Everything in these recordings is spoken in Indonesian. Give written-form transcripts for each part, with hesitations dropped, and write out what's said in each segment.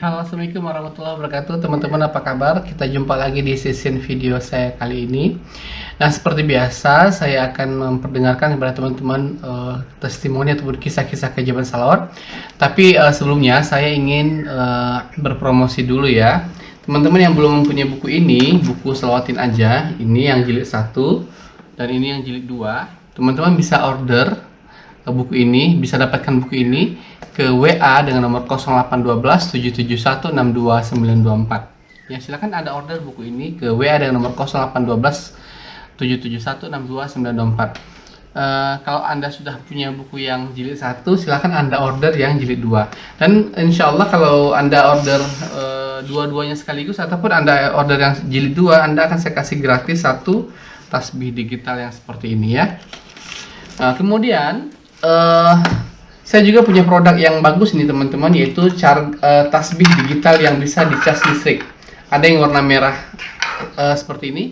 Halo, assalamualaikum warahmatullahi wabarakatuh. Teman-teman, apa kabar? Kita jumpa lagi di sesi video saya kali ini. Nah, seperti biasa, saya akan memperdengarkan kepada teman-teman testimoni atau kisah-kisah keajaiban salawat. Tapi sebelumnya saya ingin berpromosi dulu ya. Teman-teman yang belum mempunyai buku ini, buku Selawatin Aja, ini yang jilid 1 dan ini yang jilid 2. Teman-teman bisa order buku ini, bisa dapatkan buku ini ke WA dengan nomor 0812 771 62924. Ya, silakan Anda order buku ini ke WA dengan nomor 0812 771 62924. Kalau Anda sudah punya buku yang jilid 1, silakan Anda order yang jilid 2. Dan insya Allah kalau Anda order dua-duanya sekaligus ataupun Anda order yang jilid 2, Anda akan saya kasih gratis satu tasbih digital yang seperti ini ya. Nah, kemudian saya juga punya produk yang bagus nih teman-teman, yaitu tasbih digital yang bisa dicas listrik. Ada yang warna merah seperti ini,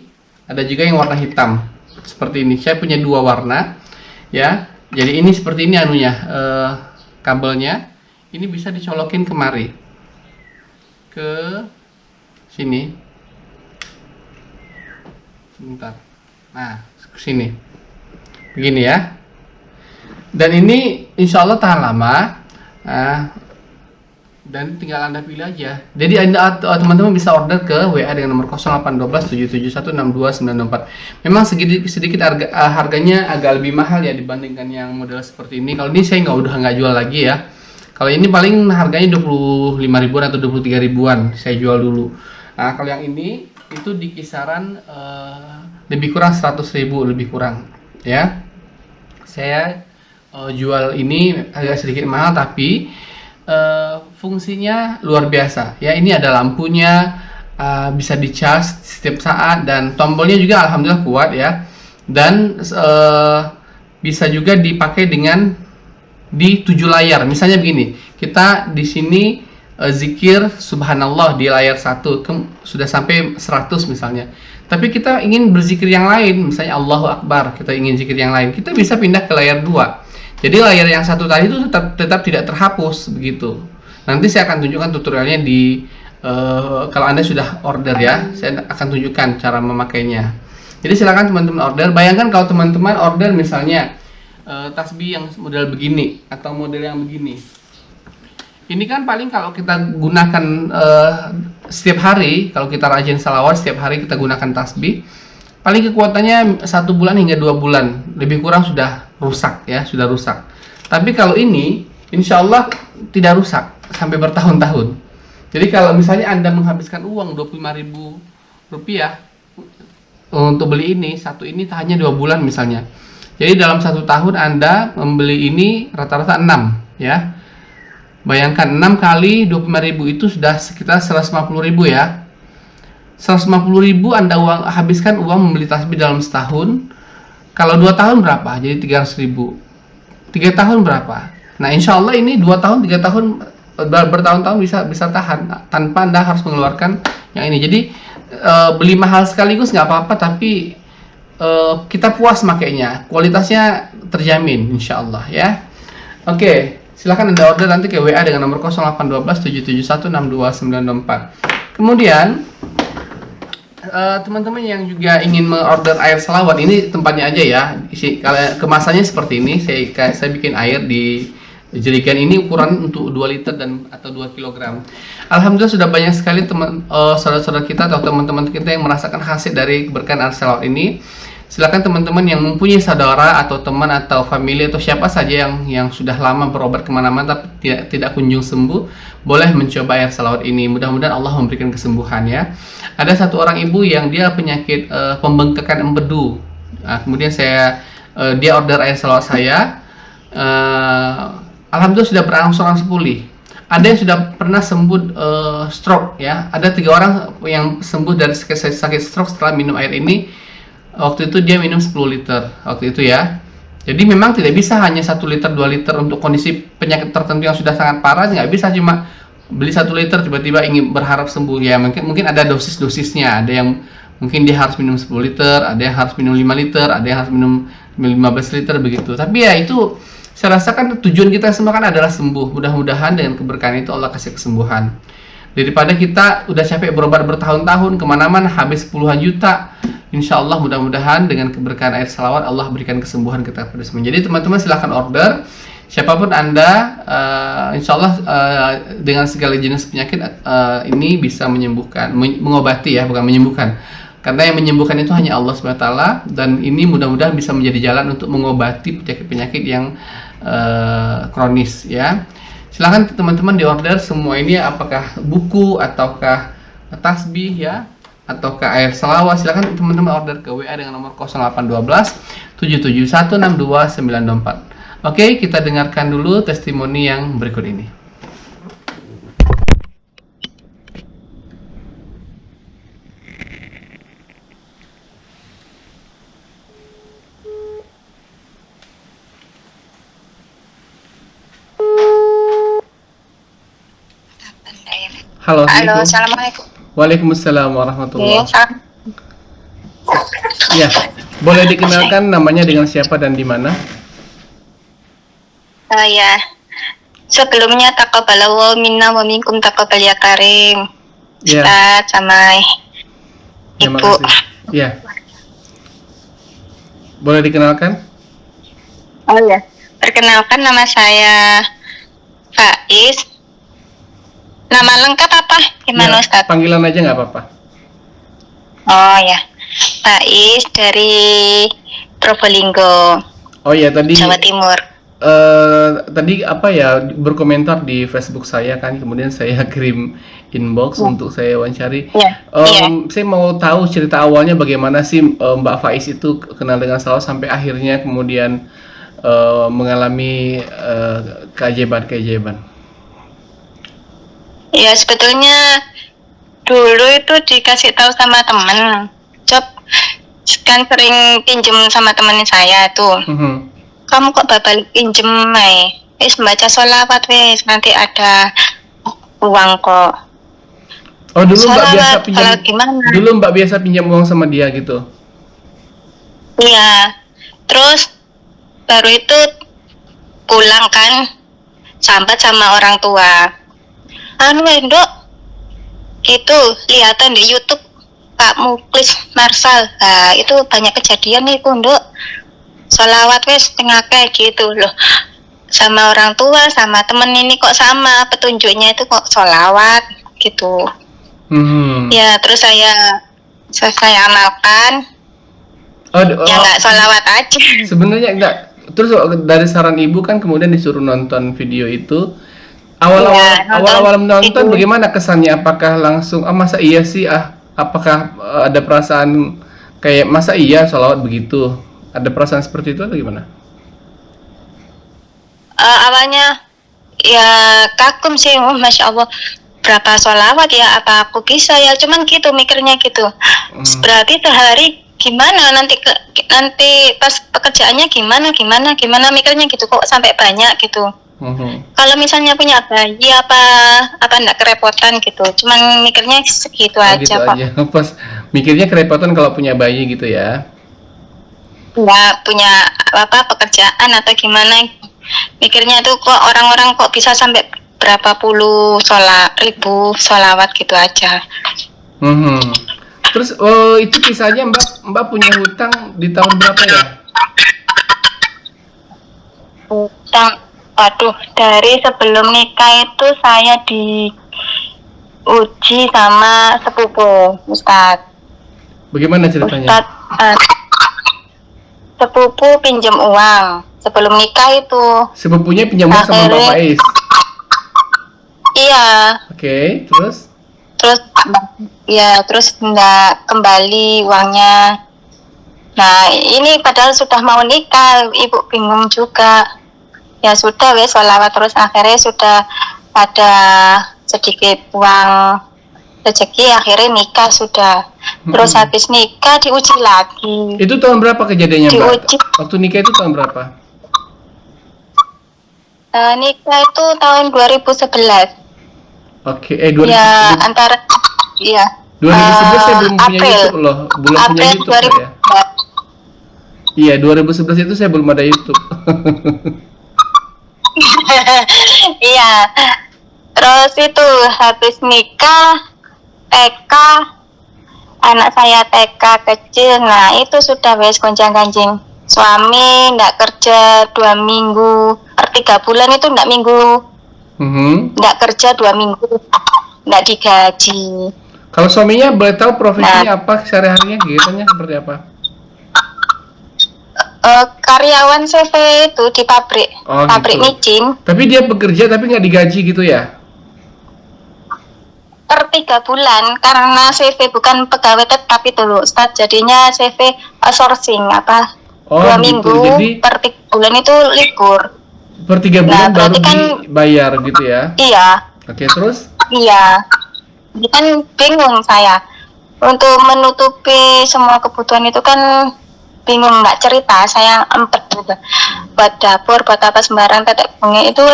ada juga yang warna hitam seperti ini. Saya punya dua warna ya. Jadi ini seperti ini anunya, kabelnya. Ini bisa dicolokin kemari, ke sini. Sebentar. Nah, ke sini. Begini ya. Dan ini insya Allah tahan lama, dan tinggal Anda pilih aja. Jadi Anda teman-teman bisa order ke WA dengan nomor 0812 771 62924. Memang sedikit harganya agak lebih mahal ya dibandingkan yang model seperti ini. Kalau ini saya nggak jual lagi ya. Kalau ini paling harganya 25 ribuan atau 23 ribuan saya jual dulu. Nah, kalau yang ini itu di kisaran lebih kurang 100 ribu lebih kurang ya. Saya jual ini agak sedikit mahal, tapi fungsinya luar biasa ya. Ini ada lampunya, bisa dicas setiap saat, dan tombolnya juga alhamdulillah kuat ya. Dan bisa juga dipakai dengan di 7 layar. Misalnya begini, kita di sini zikir subhanallah di layar 1 sudah sampai 100 misalnya. Tapi kita ingin berzikir yang lain, misalnya Allahu Akbar, kita ingin zikir yang lain, kita bisa pindah ke layar 2. Jadi layar yang satu tadi itu tetap tidak terhapus begitu. Nanti saya akan tunjukkan tutorialnya di kalau Anda sudah order ya, saya akan tunjukkan cara memakainya. Jadi silakan teman-teman order. Bayangkan kalau teman-teman order misalnya tasbih yang model begini atau model yang begini. Ini kan paling kalau kita gunakan setiap hari, kalau kita rajin salawat setiap hari kita gunakan tasbih, paling kekuatannya 1 bulan hingga 2 bulan lebih kurang sudah rusak ya, sudah rusak. Tapi kalau ini insya Allah tidak rusak sampai bertahun-tahun. Jadi kalau misalnya Anda menghabiskan uang 25.000 rupiah untuk beli ini, satu ini hanya 2 bulan misalnya. Jadi dalam 1 tahun Anda membeli ini rata-rata 6 ya. Bayangkan 6 kali 25.000 itu sudah sekitar 150.000 ya. 150.000 Anda habiskan uang membeli tasbih dalam setahun. Kalau 2 tahun berapa? Jadi 300.000. 3 tahun berapa? Nah, insya Allah ini 2 tahun, 3 tahun, bertahun-tahun bisa tahan tanpa Anda harus mengeluarkan yang ini. Jadi beli mahal sekaligus nggak apa-apa, tapi kita puas makainya, kualitasnya terjamin insya Allah ya. Oke, silakan Anda order nanti ke WA dengan nomor 0812 771 62924. Kemudian teman-teman yang juga ingin mengorder air selawat, ini tempatnya aja ya. Kemasannya seperti ini. Saya bikin air di jerigen ini ukuran untuk 2 liter atau 2 kg. Alhamdulillah sudah banyak sekali saudara-saudara kita atau teman-teman kita yang merasakan hasil dari keberkahan air selawat ini. Silakan teman-teman yang mempunyai saudara atau teman atau family atau siapa saja yang sudah lama berobat kemana-mana tapi tidak kunjung sembuh, boleh mencoba air selawat ini. Mudah-mudahan Allah memberikan kesembuhan ya. Ada satu orang ibu yang dia penyakit pembengkakan empedu. Nah, kemudian dia order air selawat saya. Alhamdulillah sudah berangsur-angsur pulih. Ada yang sudah pernah sembuh stroke ya. Ada 3 orang yang sembuh dari sakit stroke setelah minum air ini. Waktu itu dia minum 10 liter waktu itu ya. Jadi memang tidak bisa hanya 1 liter 2 liter untuk kondisi penyakit tertentu yang sudah sangat parah. Nggak bisa cuma beli 1 liter tiba-tiba ingin berharap sembuh ya. Mungkin ada dosis-dosisnya. Ada yang mungkin dia harus minum 10 liter, ada yang harus minum 5 liter, ada yang harus minum 15 liter begitu. Tapi ya itu saya rasakan tujuan kita semua kan adalah sembuh. Mudah-mudahan dengan keberkahan itu Allah kasih kesembuhan. daripada kita udah capek berobat bertahun-tahun kemana-mana habis puluhan juta. Insya Allah mudah-mudahan dengan keberkahan air salawat Allah berikan kesembuhan kita pada semua. Jadi teman-teman silahkan order siapapun Anda, insya Allah dengan segala jenis penyakit ini bisa menyembuhkan, mengobati ya, bukan menyembuhkan. Karena yang menyembuhkan itu hanya Allah SWT, dan ini mudah-mudahan bisa menjadi jalan untuk mengobati penyakit-penyakit yang kronis ya. Silahkan teman-teman diorder semua ini, apakah buku ataukah tasbih ya, ataukah air salawat. Silahkan teman-teman order ke WA dengan nomor 0812 771 62924. Oke, kita dengarkan dulu testimoni yang berikut ini. Halo, Halo, assalamualaikum. Waalaikumsalam warahmatullahi Iya, Ya, boleh dikenalkan namanya dengan siapa dan di mana? ya. Sebelumnya taqabbalallahu minna wa minkum taqabbal ya karim. Ya, Ustaz sama terima Ibu. kasih. Ya, boleh dikenalkan? Oh ya. Perkenalkan, nama saya Faiz. Nama lengkap apa? Gimana Ya, Ustaz? panggilan aja nggak apa-apa. Oh ya. Faiz dari Probolinggo, Oh ya, tadi Jawa Timur. tadi apa ya, berkomentar di Facebook saya kan, kemudian saya kirim inbox untuk saya wawancari. Ya. Iya. Saya mau tahu cerita awalnya bagaimana sih Mbak Faiz itu kenal dengan salawat sampai akhirnya kemudian mengalami keajaiban-keajaiban. Ya, sebetulnya dulu itu dikasih tahu sama teman. Job kan sering pinjem sama teman saya tuh. Kamu kok babal pinjem, Mai? Wis baca sholawat wis, nanti ada uang kok. Oh, dulu Mbak Sholawat, biasa pinjam, kalau gimana? dulu Mbak biasa pinjam uang sama dia gitu. Iya. Terus baru itu pulang kan, sambat sama orang tua. Anu Nduk, itu lihatan di YouTube Pak Muklis Marsal. Nah, itu banyak kejadian nih, Nduk. Sholawat wes tengah kayak gitu loh. Sama orang tua, sama temen ini kok sama petunjuknya itu kok sholawat gitu. Ya, terus saya amalkan. Ya nggak sholawat aja. Sebenarnya enggak. Terus dari saran ibu kan kemudian disuruh nonton video itu. Awal-awal menonton itu. Bagaimana kesannya? Apakah langsung masa iya sih apakah ada perasaan kayak masa iya sholawat begitu? Ada perasaan seperti itu atau gimana? Awalnya ya kagum sih, masya Allah, berapa sholawat ya, apa aku bisa ya, cuman gitu mikirnya gitu. Berarti sehari gimana nanti pas pekerjaannya gimana mikirnya gitu, kok sampai banyak gitu. Kalau misalnya punya bayi apa enggak kerepotan gitu, cuman mikirnya segitu aja gitu kok. aja. Pas mikirnya kerepotan kalau punya bayi gitu ya. Nggak punya apa pekerjaan atau gimana, mikirnya tuh kok orang-orang kok bisa sampai berapa puluh ribu sholawat gitu aja. Terus itu kisahnya Mbak punya hutang di tahun berapa ya? Hutang, waduh, dari sebelum nikah itu saya diuji sama sepupu Ustadz. Bagaimana ceritanya? Ustadz, sepupu pinjam uang sebelum nikah itu. Sepupunya pinjam uang sama Mbak Faiz? Iya. Oke, terus nggak kembali uangnya. Nah, ini padahal sudah mau nikah, ibu bingung juga. Ya sudah wes sholawat terus, akhirnya sudah ada sedikit uang rezeki, akhirnya nikah sudah. Terus habis nikah diuji lagi. Itu tahun berapa kejadiannya, Mbak? Diuji. Waktu nikah itu tahun berapa? Nikah itu tahun 2011. Oke, Ya, antara 2011 saya belum punya April. YouTube loh, belum punya April YouTube saya. Iya, 2011 itu saya belum ada YouTube. Iya. Terus itu habis nikah TK, anak saya TK kecil, nah itu sudah wes gonjang-ganjing. Suami nggak kerja 2 minggu, per 3 bulan itu nggak minggu, nggak kerja 2 minggu, nggak digaji. Kalau suaminya boleh tahu profesinya apa, sehari-harinya kegiatannya seperti apa? Karyawan CV itu di pabrik, Oh, pabrik gitu. micin. Tapi dia bekerja tapi nggak digaji gitu ya? Per 3 bulan karena CV bukan pegawai tetap itu loh Ustaz, jadinya CV outsourcing apa Oh, 2 minggu, gitu. Jadi per 3 bulan itu libur. per 3 bulan baru berarti kan dibayar gitu ya? iya Oke, terus? iya, jadi kan bingung saya untuk menutupi semua kebutuhan itu kan bingung, nggak cerita saya empet juga buat dapur, buat apa sembarang tetek bunga itu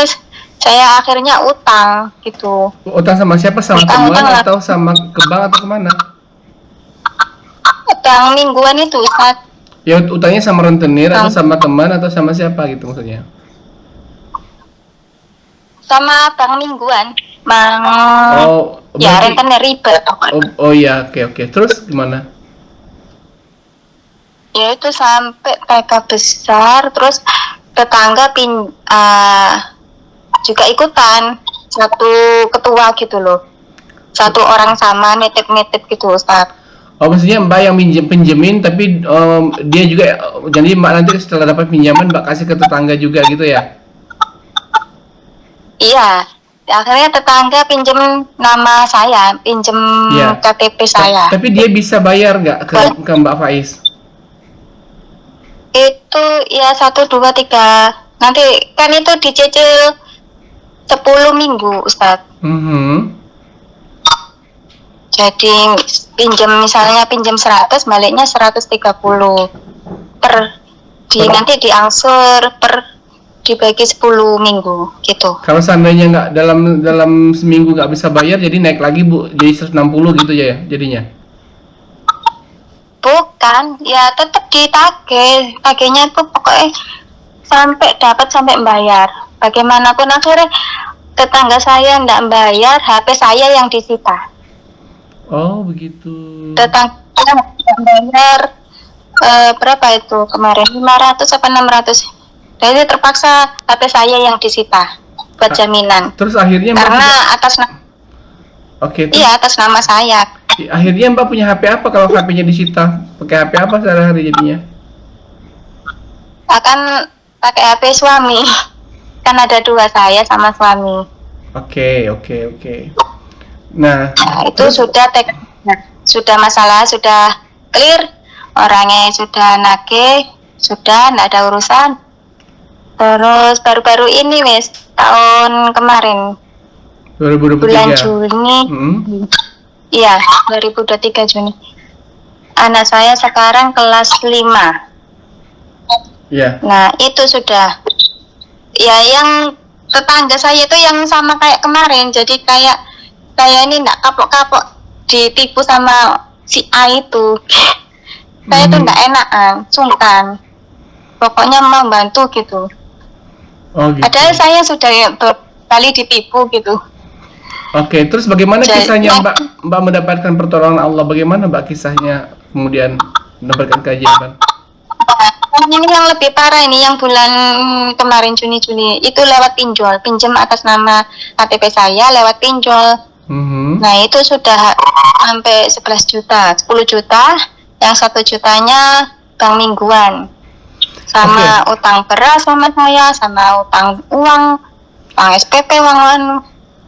saya akhirnya utang gitu. Utang sama siapa? Sama Utang teman lah, atau sama ke bank atau kemana? utang mingguan itu Ustaz. Ya utangnya sama rentenir atau sama teman atau sama siapa gitu maksudnya? Sama bank mingguan, bang. Oh, Ya berarti rentenir ribet. oh iya, oke. Terus gimana? Ya itu sampai TK besar, terus tetangga juga ikutan, satu ketua gitu loh, satu orang sama nitip-nitip gitu Ustaz. Oh, maksudnya Mbak yang pinjemin tapi dia juga, jadi Mbak nanti setelah dapat pinjaman Mbak kasih ke tetangga juga gitu ya? Iya, akhirnya tetangga pinjem nama saya, pinjem Iya. KTP saya. Tapi dia bisa bayar nggak ke Mbak Faiz? Itu ya 1, 2, 3. Nanti kan itu dicicil 10 minggu Ustaz. Jadi misalnya pinjam 100, baliknya 130 nanti diangsur dibagi 10 minggu gitu. Kalau seandainya nggak dalam seminggu nggak bisa bayar, jadi naik lagi Bu, jadi 160 gitu ya jadinya? Bukan, ya tetap ditagih. Tagihnya tuh pokoknya sampai bayar. Bagaimanapun akhirnya tetangga saya nggak bayar, HP saya yang disita. Oh begitu. Tetangga nggak bayar, berapa itu kemarin, 500 apa 600. Jadi terpaksa HP saya yang disita buat jaminan. Terus akhirnya Mbak Karena Oke, terus iya atas nama saya. akhirnya Mbak punya HP apa kalau HP-nya disita? Pakai HP apa sehari-hari jadinya? Akan pakai HP suami. Kan ada 2, saya sama suami. Oke. Nah, Itu sudah masalah, sudah clear, orangnya sudah nagih, sudah nggak ada urusan. Terus baru-baru ini wes tahun kemarin 2023. bulan Juni, iya 2023 Juni. Anak saya sekarang kelas 5. Iya. Nah itu sudah, ya yang tetangga saya itu yang sama kayak kemarin, jadi kayak ini nggak kapok-kapok ditipu sama si A itu. Saya tuh nggak enakan, sungkan, pokoknya mau bantu gitu. Oh gitu. Padahal saya sudah berkali ditipu gitu. Oke, terus bagaimana kisahnya Mbak mendapatkan pertolongan Allah? Bagaimana Mbak kisahnya kemudian mendapatkan keajaiban? Ini yang lebih parah, ini yang bulan kemarin Juni itu lewat pinjol, pinjam atas nama KTP saya lewat pinjol. Nah itu sudah sampai 11 juta, 10 juta, yang 1 jutanya bank mingguan, sama utang beras sama saya, sama utang uang SPP uang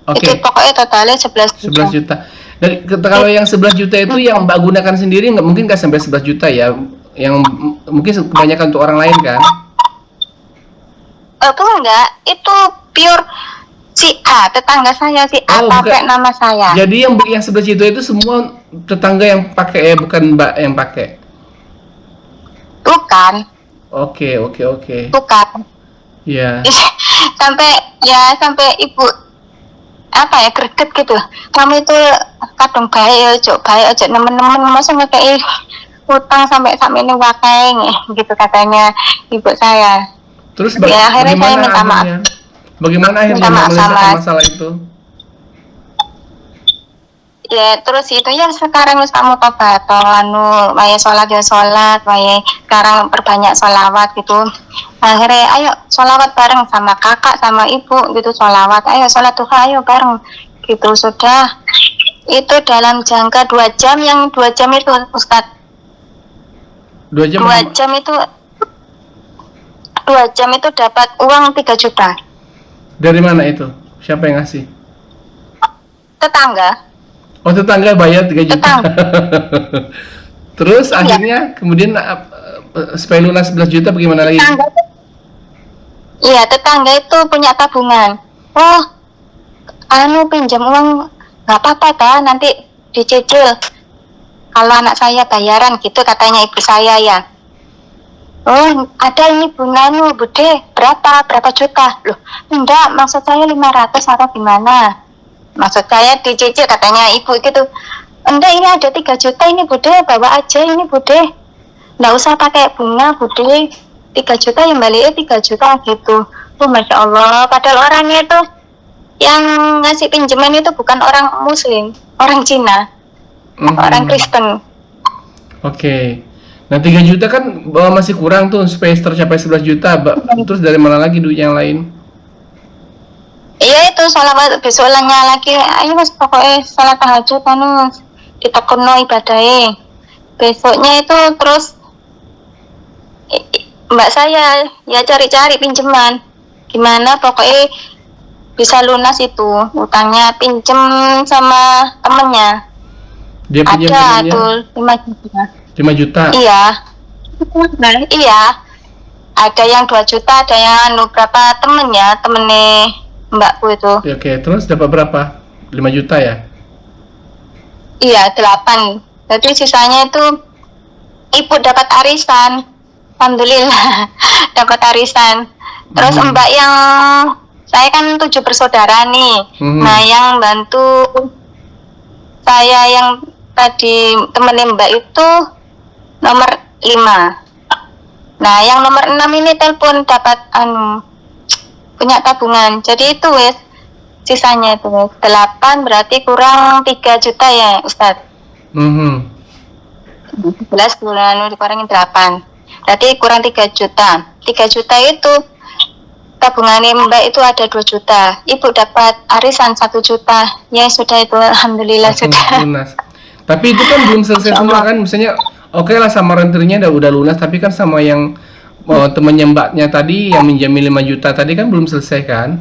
itu pokoknya totalnya 11 juta. Dan kalau yang 11 juta itu yang Mbak gunakan sendiri nggak sampai 11 juta ya, yang mungkin kebanyakan untuk orang lain kan? Enggak, itu pure si A, tetangga saya si A pakai nama saya. Jadi yang 11 juta itu semua tetangga yang pakai, bukan Mbak yang pakai? Bukan. Oke. Bukan. Iya. Sampai ibu greget gitu. Kamu itu kadung baik aja nemen-nemen, masa ngekei utang sampai ini wakai gitu katanya ibu saya. Terus akhirnya saya minta maaf. Bagaimana akhirnya menyelesaikan masalah itu? Ya terus itu ya sekarang wis kamu tobat anu waya sholat ya sholat, waya sekarang perbanyak sholawat gitu. Akhirnya ayo sholawat bareng sama kakak sama ibu gitu, sholawat, ayo sholat duha ayo bareng gitu. Sudah itu dalam jangka 2 jam, yang 2 jam itu Ustadz, 2 jam. 2 jam itu 2 jam itu dapat uang 3 juta. Dari mana itu? Siapa yang ngasih? Tetangga. Oh, tetangga bayar 3 juta. Tetangga. Terus Iya. akhirnya kemudian supaya lunas 11 juta bagaimana lagi? Iya, tetangga itu punya tabungan. Oh, anu pinjam uang nggak apa-apa ta, nanti dicicil. Kalau anak saya bayaran gitu katanya ibu saya ya. Oh, ada ini bunganya, Bude, berapa juta? Loh, enggak, maksud saya 500 atau gimana? Maksud saya dicicil katanya ibu gitu. Enggak, ini ada 3 juta ini Bude, bawa aja ini Bude. Nggak usah pakai bunga Bude. 3 juta yang baliknya 3 juta gitu. Oh, Masya Allah, padahal orangnya itu yang ngasih pinjaman itu bukan orang Muslim, orang Cina, orang Kristen. Oke. Nah 3 juta kan masih kurang tuh supaya tercapai 11 juta. Terus dari mana lagi duit yang lain? Iya itu sholawat besoknya lagi. Ayo mas pokoknya salat tahajud anu ditekono ibadahnya. Besoknya itu terus mbak saya ya cari-cari pinjaman. Gimana pokoknya bisa lunas itu utangnya, pinjem sama temennya. Dia pinjam Ada temennya tuh 5 juta. 5 juta. Iya. Nah, iya. Ada yang 2 juta, ada yang anu berapa temennya, temennya mbakku itu. Ya, oke, terus dapat berapa? 5 juta ya? Iya, 8. Jadi sisanya itu ibu dapat arisan. Alhamdulillah dapat arisan. Terus mbak yang saya kan 7 bersaudara nih. Nah, yang bantu saya yang tadi temenin mbak itu nomor 5. Nah, yang nomor 6 ini telepon dapat punya tabungan. Jadi itu wes sisanya itu 8 berarti kurang 3 juta ya, Ustadz. 11 bulan dikurangin 8. Berarti kurang 3 juta. 3 juta itu tabungannya mbak itu ada 2 juta. Ibu dapat arisan 1 juta. Ya sudah itu alhamdulillah sudah. Lunas. Tapi itu kan belum selesai semua kan, misalnya oke lah sama rentenirnya udah lunas, tapi kan sama yang temennya mbaknya tadi yang minjamin 5 juta tadi kan belum selesai kan?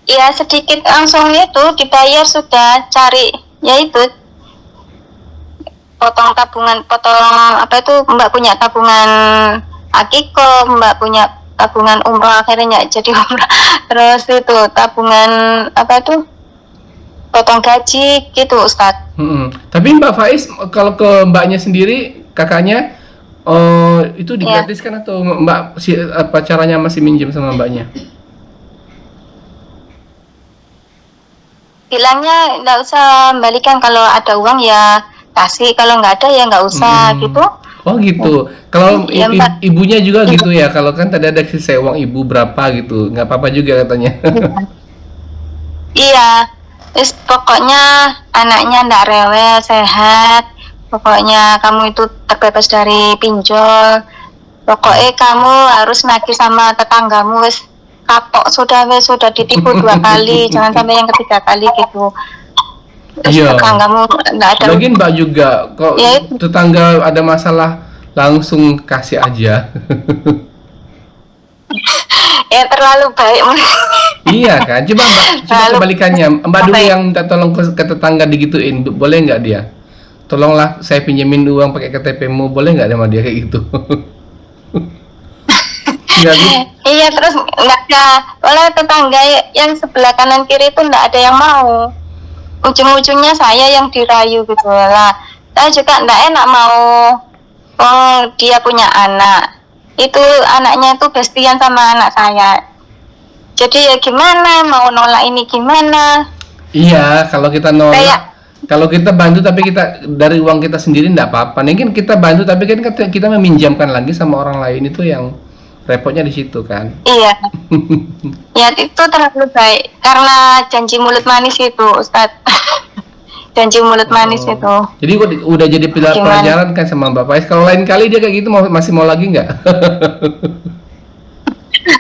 Iya sedikit langsung itu dibayar sudah, cari ya itu potong tabungan, potong apa itu, mbak punya tabungan akiko, mbak punya tabungan umroh akhirnya jadi umroh. Terus itu tabungan apa itu, potong gaji gitu Ustadz. Tapi Mbak Faiz kalau ke mbaknya sendiri, kakaknya itu digratiskan atau mbak apa caranya masih minjem sama mbaknya? Bilangnya nggak usah balikan, kalau ada uang ya kasih, kalau nggak ada ya nggak usah gitu. Oh gitu. Kalau Ya, ibunya juga gitu ya. Kalau kan tadi ada sisa uang ibu berapa gitu, nggak apa-apa juga katanya. Iya, terus pokoknya anaknya ndak rewel, sehat. Pokoknya kamu itu terbebas dari pinjol. Pokoknya kamu harus nagih sama tetanggamu, wes kapok sudah ditipu 2 kali, jangan sampai yang ketiga kali gitu. Terus Iya. tetanggamu nggak ada. Lagian mbak juga, kok Ya, tetangga ada masalah langsung kasih aja. Ya terlalu baik. Iya kan, coba mbak, coba Lalu- kebalikannya, mbak dulu Apa ya? yang minta tolong ke tetangga digituin, boleh nggak dia? Tolonglah saya pinjemin uang pakai KTP-mu, boleh nggak sama dia kayak gitu? Nggak gitu? Iya, terus nggak ada, oleh tetangga yang sebelah kanan kiri itu nggak ada yang mau. Ujung-ujungnya saya yang dirayu gitu lah. Saya juga nggak enak mau. Oh, dia punya anak. Itu anaknya itu bestian sama anak saya. Jadi ya gimana, mau nolak ini gimana? Iya, kalau kita nolak, Kayak- kalau kita bantu tapi kita dari uang kita sendiri nggak apa-apa. Mungkin kita bantu tapi kan kita meminjamkan lagi sama orang lain, itu yang repotnya di situ kan. Iya. Ya itu terlalu baik karena janji mulut manis itu, Ustadz. janji mulut manis Oh. itu. Jadi udah jadi Gimana? pelajaran kan sama Mbak Faiz. Kalau lain kali dia kayak gitu masih mau lagi nggak?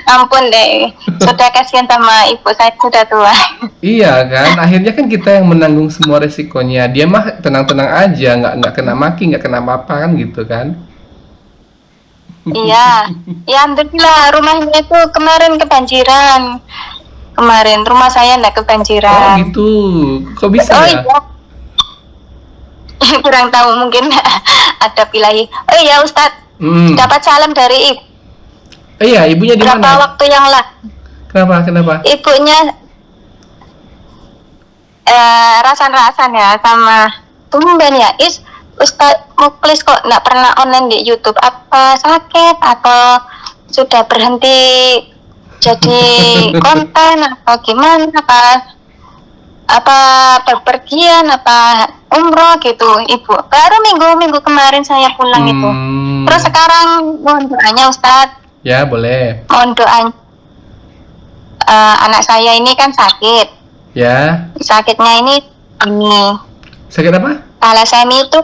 Ampun deh, sudah kasihan sama ibu saya sudah tua. Iya kan, akhirnya kan kita yang menanggung semua resikonya. Dia mah tenang-tenang aja, nggak kena maki, nggak kena apa-apa kan gitu kan? Iya, ya alhamdulillah rumahnya itu kemarin kebanjiran. Kemarin rumah saya enggak Oh kebanjiran. gitu, kok bisa Oh ya? iya, kurang tahu mungkin ada pilih. Oh iya Ustadz, Hmm. dapat salam dari ibu. Iya, ibunya di Berapa mana? waktu yang lalu? Kenapa? Ibunya rasan-rasan ya sama tumben ya Ustadz Muklis kok nggak pernah online di YouTube, apa sakit atau sudah berhenti jadi konten atau gimana, apa bepergian apa umroh gitu ibu. Baru minggu kemarin saya pulang itu. Terus sekarang mohon doanya Ustadz, Ya boleh. mohon doanya. Anak saya ini kan sakit. Ya, Sakitnya ini sakit apa? thalassemia itu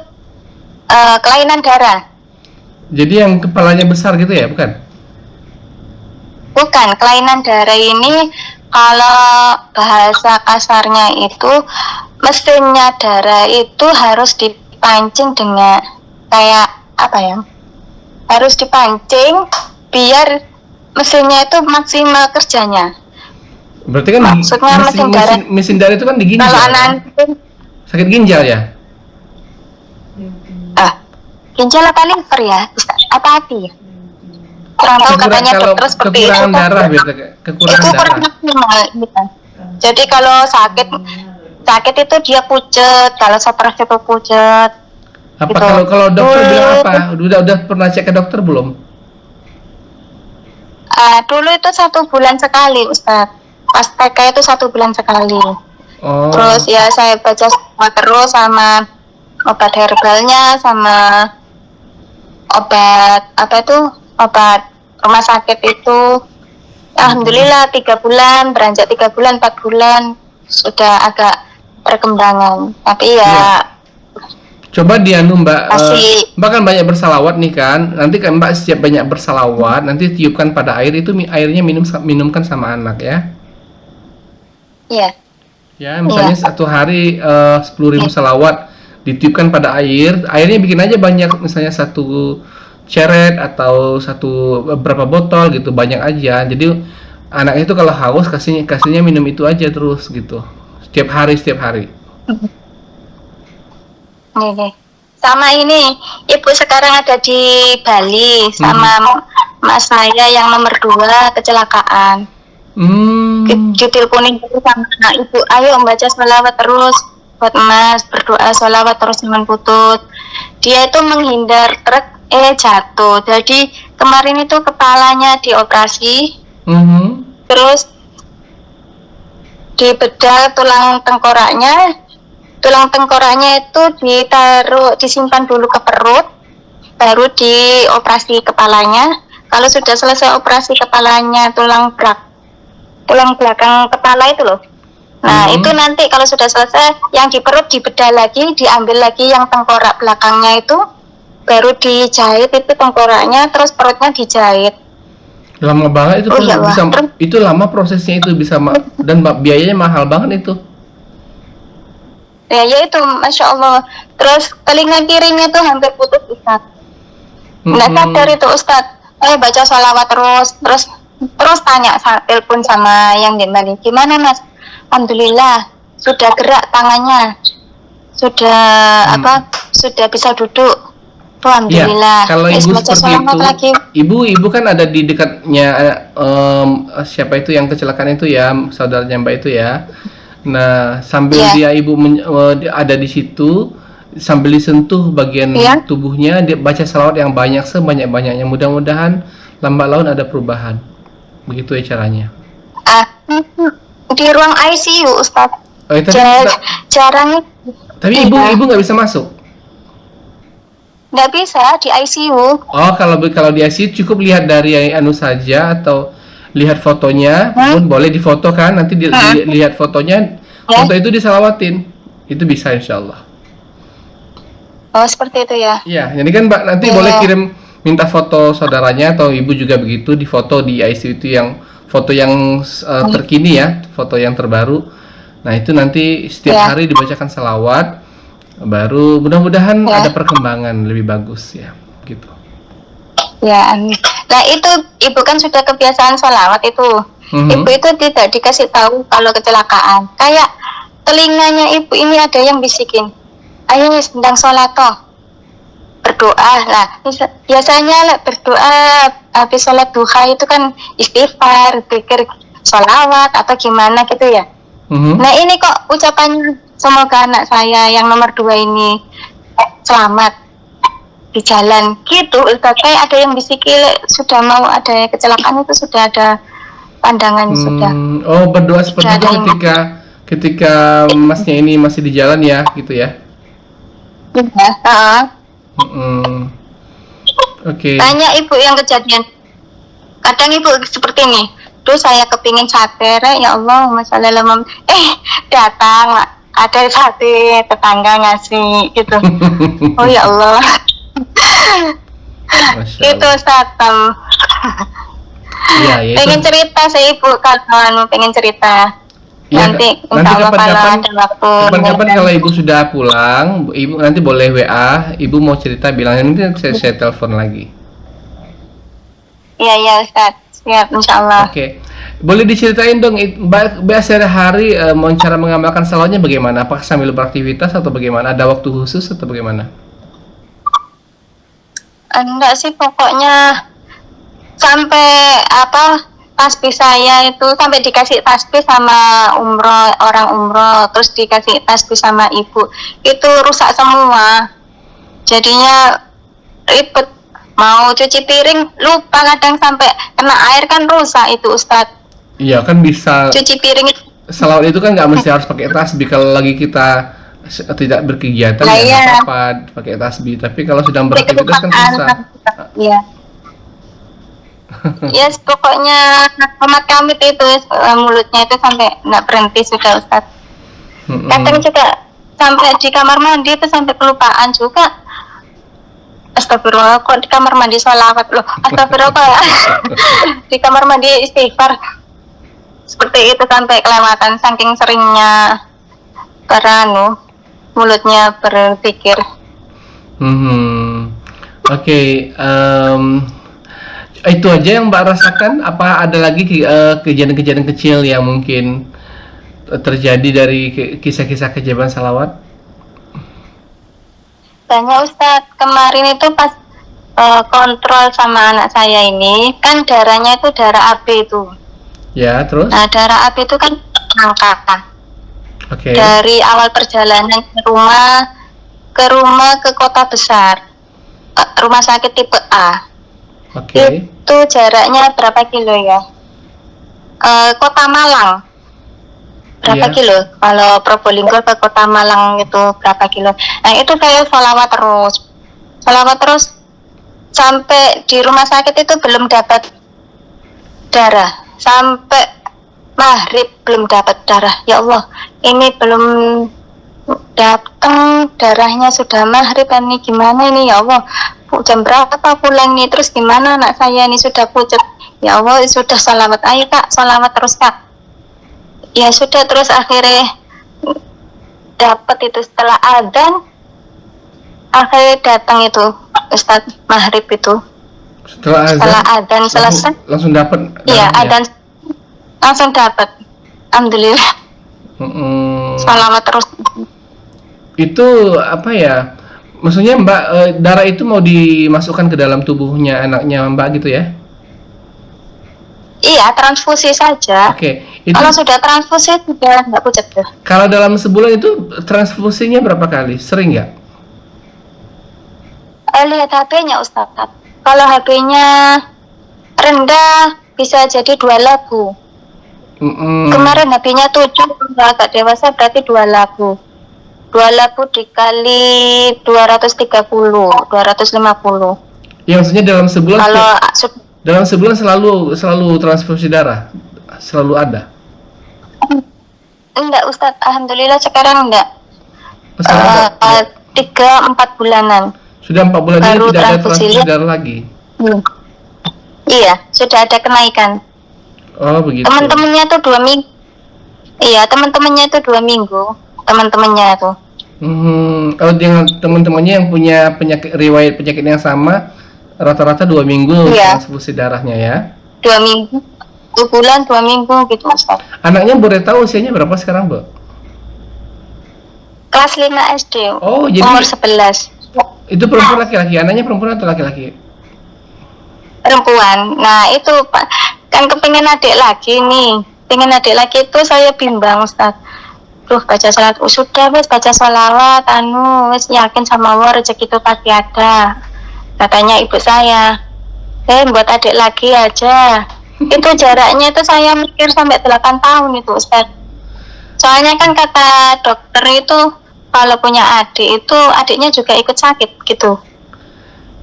kelainan darah. Jadi yang kepalanya besar gitu ya, bukan? Bukan, kelainan darah ini kalau bahasa kasarnya itu mesinnya darah itu harus dipancing dengan kayak apa ya? Harus dipancing biar mesinnya itu maksimal kerjanya. Berarti kan Maksudnya mesin darah itu kan di ginjal. Kalau Kan? anak Sakit ginjal ya? ginjal apa liver ya? Apa hati ya? Kurang tahu katanya Kalau dokter seperti itu. kekurangan darah berarti Itu kekurangan kurang darah. maksimal gitu. Jadi kalau sakit itu dia pucet, kalau stres itu pucet. Apa Gitu. kalau dokter Dulu- bilang apa? Udah pernah cek ke dokter belum? Dulu itu 1 bulan sekali Ustadz. Pas TK itu 1 bulan sekali. Oh. Terus ya saya baca semua terus sama obat herbalnya sama obat apa itu obat rumah sakit itu. Alhamdulillah 3 bulan beranjak 3 bulan 4 bulan sudah agak perkembangan. Tapi ya Iya. Coba dianu Mbak, Masih- Mbak kan banyak bersalawat nih kan. Nanti kan Mbak setiap banyak bersalawat, nanti tiupkan pada air itu airnya minumkan sama anak ya. ya Ya, misalnya satu hari 10.000 salawat ditiupkan pada airnya bikin aja banyak, misalnya 1 ceret atau berapa botol gitu, banyak aja. Jadi anaknya itu kalau haus kasihnya minum itu aja terus gitu. Setiap hari. Nih. Sama ini ibu sekarang ada di Bali sama mas saya yang nomor 2 kecelakaan. Diteleponi sama ibu, ayo membaca sholawat terus buat mas, berdoa sholawat terus jangan putus. Dia itu menghindar truk jatuh, jadi kemarin itu kepalanya dioperasi, terus dibedah tulang tengkoraknya itu disimpan dulu ke perut, baru dioperasi kepalanya. Kalau sudah selesai operasi kepalanya, tulang belakang kepala itu loh. Nah itu nanti kalau sudah selesai, yang di perut dibedah lagi, diambil lagi yang tengkorak belakangnya itu, baru dijahit itu tengkoraknya, terus perutnya dijahit. Lama banget itu, Oh, iya, bisa Wak. itu lama prosesnya itu bisa dan biayanya mahal banget itu. Ya itu, masya Allah. Terus telinga kirinya tuh hampir putus Ustaz. Nggak sadar itu Ustaz. Baca sholawat terus tanya telepon sama yang di Bali. Gimana mas? Alhamdulillah sudah gerak tangannya, sudah sudah bisa duduk. Alhamdulillah. Ya, kalau Terus ibu baca seperti sholawat itu, lagi. ibu kan ada di dekatnya siapa itu yang kecelakaan itu ya, saudaranya Mbak itu ya. Nah, sambil ibu ada di situ, sambil disentuh bagian tubuhnya, dia baca salawat yang banyak sebanyak-banyaknya. Mudah-mudahan lambat laun ada perubahan. Begitu ya caranya. Di ruang ICU Ustaz. Oh, Jarang. Tapi ibu nggak bisa masuk. Nggak bisa di ICU. Oh, kalau di ICU cukup lihat dari yang saja atau lihat fotonya, pun boleh difoto kan, nanti dilihat fotonya, foto itu disalawatin. Itu bisa insya Allah. Oh, seperti itu ya. Iya, jadi kan Mbak nanti boleh kirim minta foto saudaranya atau ibu juga begitu, di foto di ICU itu yang foto yang terkini ya, foto yang terbaru. Nah itu nanti setiap hari dibacakan salawat, baru mudah-mudahan ada perkembangan lebih bagus ya, gitu. Ya, amin. Nah itu ibu kan sudah kebiasaan sholawat itu. Ibu itu tidak dikasih tahu kalau kecelakaan. Kayak telinganya ibu ini ada yang bisikin, ayo sedang sholat toh, berdoa lah. Biasanya berdoa habis sholat duha itu kan istighfar, pikir sholawat atau gimana gitu ya. Nah ini kok ucapannya semoga anak saya yang nomor 2 ini selamat di jalan gitu. Ustaz, kayak ada yang bisikin sudah mau ada kecelakaan itu sudah ada pandangan sudah. Oh, berdoa seperti itu ketika masnya ini masih di jalan ya, gitu ya? Iya. Oke. Banyak ibu yang kejadian. Kadang ibu seperti ini. Duh, saya kepingin saker, ya Allah, masalah lemam. Datang ada satu tetangga ngasih gitu. Oh ya Allah. Itu satam. Iya, ya, pengen cerita saya ibu, kalau pengen cerita. Ya, nanti kapan-kapan kalau ibu sudah pulang, ibu nanti boleh WA, ibu mau cerita bilang nanti saya telepon lagi. Iya Ustaz, siap insyaallah. Oke. Boleh diceritain dong Mbak sehari-hari mau cara mengamalkan salawatnya bagaimana? Apakah sambil beraktivitas atau bagaimana? Ada waktu khusus atau bagaimana? Enggak sih, pokoknya sampai tasbih saya itu sampai dikasih tasbih sama orang umroh, terus dikasih tasbih sama ibu, itu rusak semua. Jadinya ribet, mau cuci piring lupa, kadang sampai kena air kan rusak itu Ustadz. Iya kan bisa. Cuci piring salawat itu kan nggak mesti harus pakai tasbih. Kalau lagi kita tidak berkegiatan ya apa pakai tasbih, tapi kalau sedang beraktivitas kan susah. Iya. Yes, pokoknya Muhammad Kamit itu mulutnya itu sampai nggak berhenti sudah Ustaz. Kadang juga sampai di kamar mandi itu sampai kelupaan juga. Astagfirullah, kok di kamar mandi sholawat loh. Astagfirullah. Di kamar mandi istighfar. Seperti itu sampai kelewatan saking seringnya mulutnya berpikir. Oke. Itu aja yang Mbak rasakan? Apa ada lagi kejadian-kejadian kecil yang mungkin terjadi dari kisah-kisah keajaiban salawat? Banyak Ustadz. Kemarin itu pas kontrol sama anak saya ini, kan darahnya itu darah AB itu. Ya, terus? Nah, darah AB itu kan angka. Oke. Dari awal perjalanan ke rumah ke kota besar, rumah sakit tipe A. Oke. Itu jaraknya berapa kilo ya? Kota Malang. Berapa kilo? Kalau Probolinggo ke Kota Malang itu berapa kilo? Nah itu saya sholawat terus sampai di rumah sakit itu belum dapat darah, sampai maghrib belum dapat darah. Ya Allah, ini belum datang darahnya, sudah maghrib, ini gimana ini ya Allah? Jam berapa pulang nih, terus gimana anak saya ini sudah pucat. Ya Allah, sudah sholawat, ayo Kak, sholawat terus Kak. Ya sudah, terus akhirnya dapat itu setelah adzan, akhirnya datang itu Ustadz maghrib itu. Setelah adzan selesai langsung dapat. Iya, adzan langsung dapat. Alhamdulillah. Sholawat terus. Itu apa ya? Maksudnya Mbak, darah itu mau dimasukkan ke dalam tubuhnya anaknya Mbak gitu ya? Iya, transfusi saja. Oke. Kalau sudah transfusi sudah nggak pucat tuh. Kalau dalam sebulan itu transfusinya berapa kali? Sering nggak? Lihat HP-nya Ustaz. Kalau HP-nya rendah bisa jadi 2 labu. Kemarin HP-nya 7, kalau agak dewasa berarti 2 labu. 2 labu dikali 230, 250. Ya maksudnya dalam sebulan. Kalau dalam sebulan selalu transfusi darah, selalu ada. Enggak Ustadz, alhamdulillah sekarang enggak. Sekarang udah 3-4 bulanan. sudah 4 bulan ini Baru tidak ada transfusi transfusi darah lagi. Hmm. Iya, sudah ada kenaikan. Oh begitu. Teman-temannya tuh 2 minggu. Iya, teman-temannya itu 2 minggu. Teman-temannya tuh. Oh, dengan teman-temannya yang punya riwayat penyakit yang sama, rata-rata 2 minggu Iya. transfusi darahnya ya. 2 minggu, 2 bulan, 2 minggu gitu Ustaz. Anaknya boleh tahu usianya berapa sekarang, Bu? Kelas 5 SD. Oh, jadi Umur 11. itu perempuan laki-laki, anaknya perempuan atau laki-laki? Perempuan. Nah itu Pak, kan kepengen adik lagi nih. Pengen adik lagi itu saya bimbang Ustaz. Duh, baca salat, sudah wes baca sholawat, wes yakin sama Allah rezeki itu pasti ada. Katanya ibu saya, buat adik lagi aja. Itu jaraknya itu saya mikir sampai 8 tahun itu Ustaz. Soalnya kan kata dokter itu kalau punya adik itu adiknya juga ikut sakit gitu.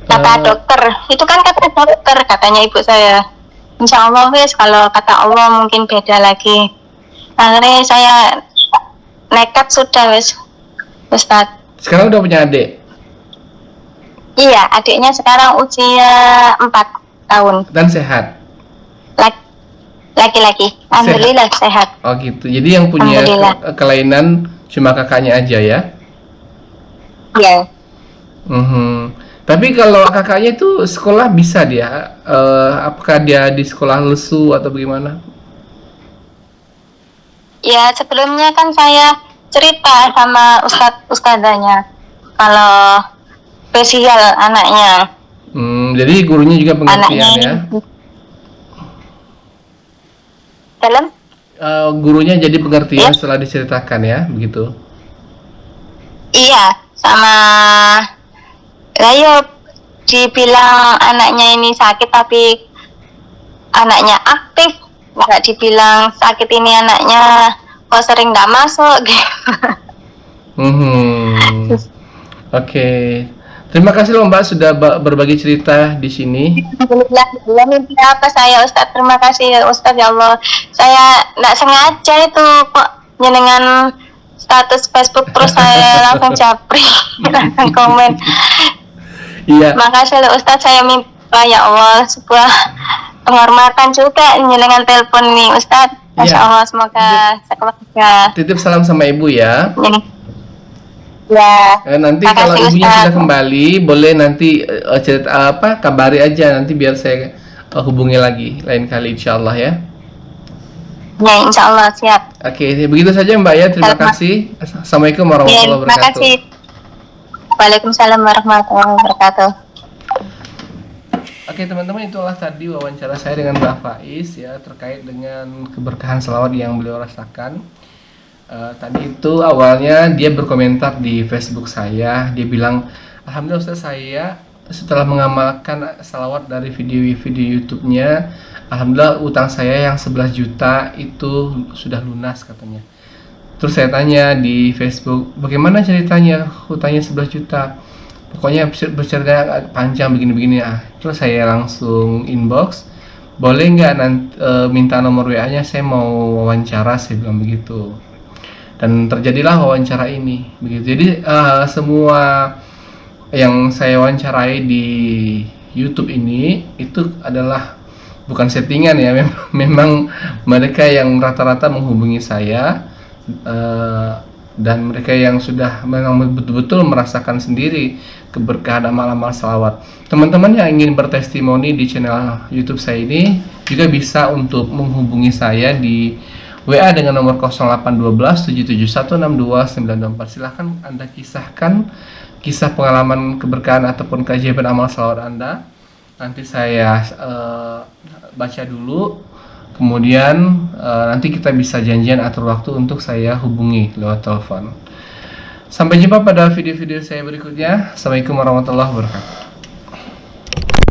Kata dokter, itu kan kata dokter katanya ibu saya. Insya Allah wes kalau kata Allah mungkin beda lagi. Akhirnya saya nekat sudah wes Ustaz. Sekarang udah punya adik? Iya, adiknya sekarang usia 4 tahun. Dan sehat? Laki-laki. Alhamdulillah sehat. Oh gitu. Jadi yang punya kelainan cuma kakaknya aja ya? Iya. Tapi kalau kakaknya itu sekolah bisa dia? Apakah dia di sekolah lesu atau bagaimana? Ya sebelumnya kan saya cerita sama ustadzanya kalau spesial anaknya. Jadi gurunya juga pengertian ya? Dalam? Gurunya jadi pengertian setelah diceritakan ya, begitu? Iya, sama Ayo dibilang anaknya ini sakit tapi anaknya aktif, nggak dibilang sakit ini anaknya kok sering nggak masuk gitu. Oke. Terima kasih loh Mbak sudah berbagi cerita di sini. Alhamdulillah, mimpi apa saya Ustadz, terima kasih ya Ustadz ya Allah. Saya nggak sengaja itu kok nyenengan status Facebook terus saya langsung japri, langsung komen. Iya. Makasih loh Ustadz, saya mimpi ya Allah sebuah penghormatan juga nyenengan telepon nih Ustadz. Masya Allah, semoga sekeluarga. Titip salam sama ibu ya. Ya. Nanti kalau ibunya sudah kembali, boleh nanti cerita kabari aja nanti biar saya hubungi lagi lain kali insya Allah ya. Ya insya Allah siap. Oke, begitu saja Mbak ya. Terima kasih. Assalamualaikum warahmatullahi wabarakatuh. Terima kasih. Waalaikumsalam warahmatullahi wabarakatuh. Oke teman-teman, itulah tadi wawancara saya dengan Mbak Faiz ya terkait dengan keberkahan selawat yang beliau rasakan. Tadi itu awalnya dia berkomentar di Facebook saya, dia bilang, alhamdulillah Ustaz, saya setelah mengamalkan salawat dari video-video YouTube-nya, alhamdulillah utang saya yang 11 juta itu sudah lunas katanya. Terus saya tanya di Facebook, bagaimana ceritanya hutangnya 11 juta? Pokoknya bercerita panjang begini-begini. Terus saya langsung inbox, boleh nggak nanti minta nomor WA-nya, saya mau wawancara, saya bilang begitu. Dan terjadilah wawancara ini begitu. Jadi semua yang saya wawancarai di YouTube ini itu adalah bukan settingan ya, memang mereka yang rata-rata menghubungi saya dan mereka yang sudah memang betul-betul merasakan sendiri keberkahan amal-amal salawat. Teman-teman yang ingin bertestimoni di channel YouTube saya ini juga bisa untuk menghubungi saya di WA dengan nomor 0812 771 62924. Silahkan Anda kisahkan kisah pengalaman keberkahan ataupun keajaiban amal salawat Anda. Nanti saya baca dulu, kemudian nanti kita bisa janjian atur waktu untuk saya hubungi lewat telepon. Sampai jumpa pada video-video saya berikutnya. Assalamualaikum warahmatullahi wabarakatuh.